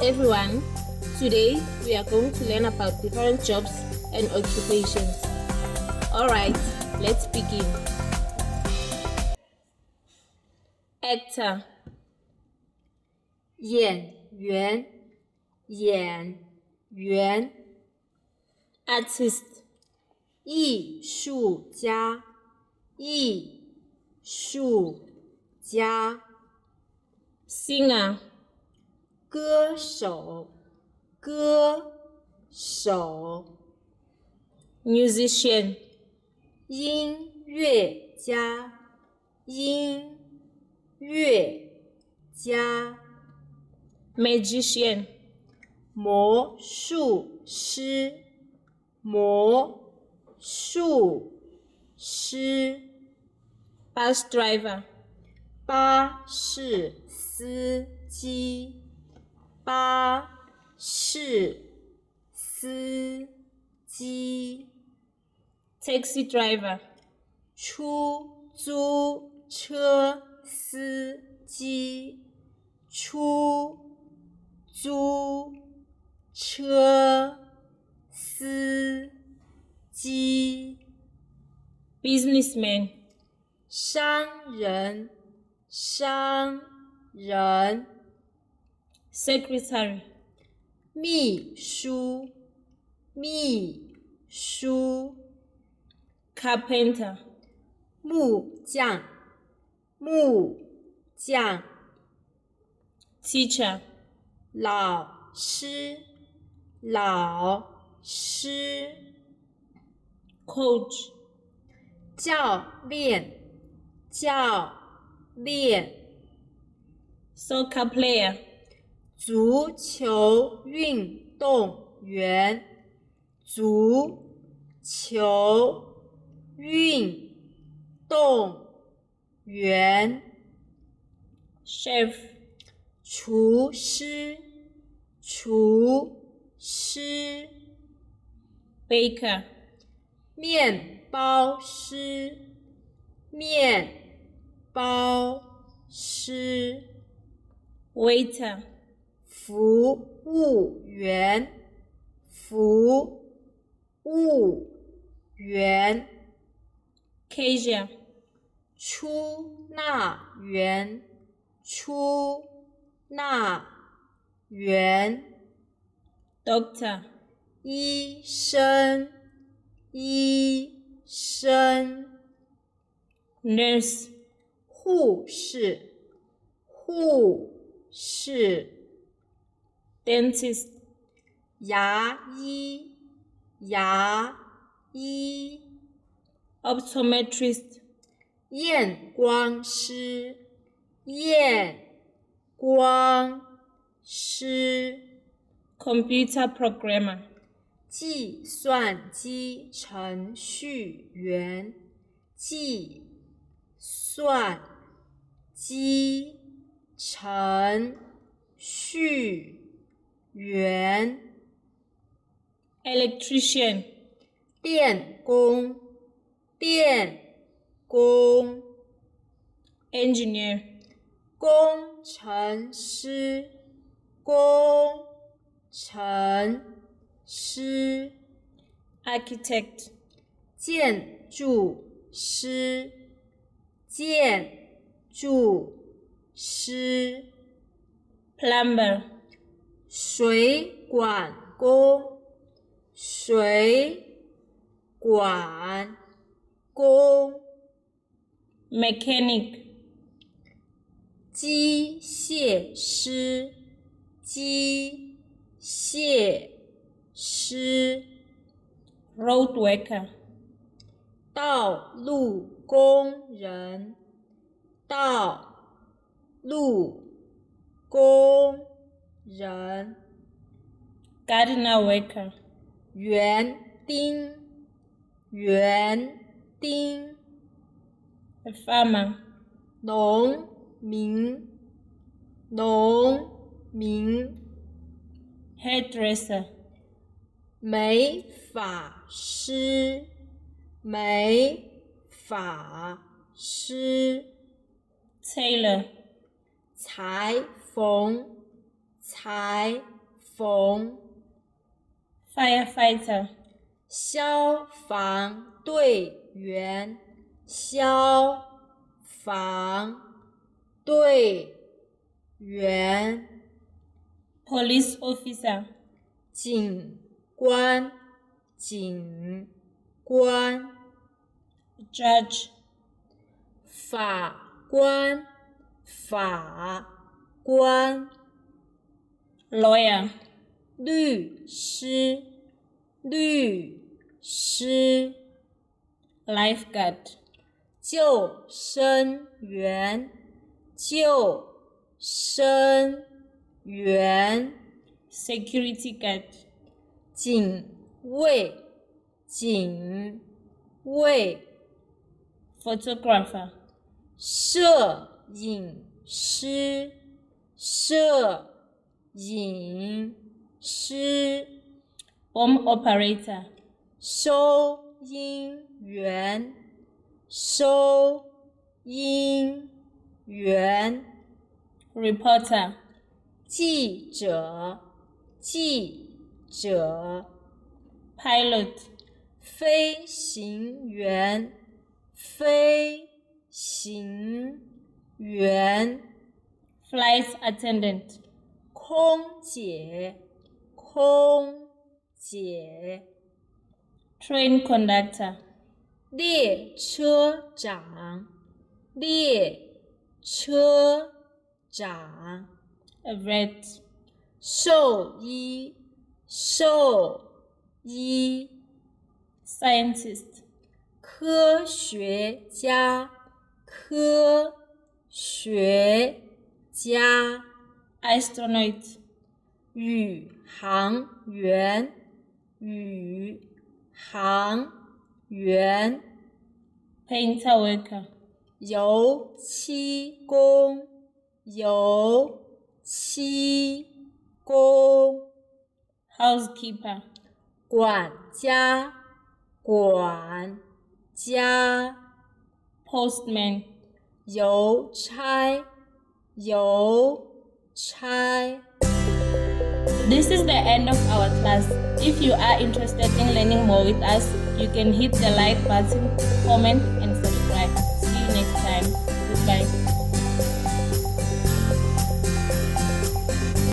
everyone, today we are going to learn about different jobs and occupations. Alright, let's begin. Actor, 演员，演员， artist, 艺术家，艺术家， singer, 歌手，歌手， musician, 音乐家，音乐家， magician, 魔术师，魔术师， bus driver, 巴士司机，巴士司机， taxi driver, 出租车司机，出租车司机， businessman, 商人，商人， secretary, 秘书，秘书， carpenter, 木匠，木匠， teacher, 老师，老师， coach, 教练，教练， soccer player, 足球运动员，足球运动员， chef, 厨师，厨师， baker, 面包师，面包师， waiter, 服务员，服务员， cashier, 出纳员，出纳员， doctor, 医生，医生， nurse, 护士，护士， dentist, 牙医，牙医， optometrist, 验光师，验光师， computer programmer, 计算机程序员，计算机程序员， electrician, 电工，电工， engineer, 工程师，工程师， architect, 建筑师，建筑师， plumber, 水管工，水管工， mechanic, 机械师，机械师， road worker, 道路工人，道路工人， gardener worker, 园丁，园丁， farmer, 农民，农民， hairdresser, 美发师，美发师， tailor, 裁缝，裁缝 firefighter, 消防队员，消防队员， police officer, 警官，警官， judge, 法官，法官， lawyer, 律师，律师， lifeguard, 救生员，救生员， security guard, 警卫，警卫， photographer, 摄影师，摄影师， bomb operator, 收银员，收银员， reporter, 记者，记者， pilot, 飞行员，飞行员， flight attendant, 空姐，空姐， train conductor, 列车长，列车长， vet, 兽医，兽医， scientist, 科学家，科学家， astronaut, 宇航员，宇航员， painter worker, 油漆工，油漆工， housekeeper, 管家，管家， postman, 邮差，邮差。 This is the end of our class. If you are interested in learning more with us, you can hit the like button, comment and subscribe. See you next time. Goodbye.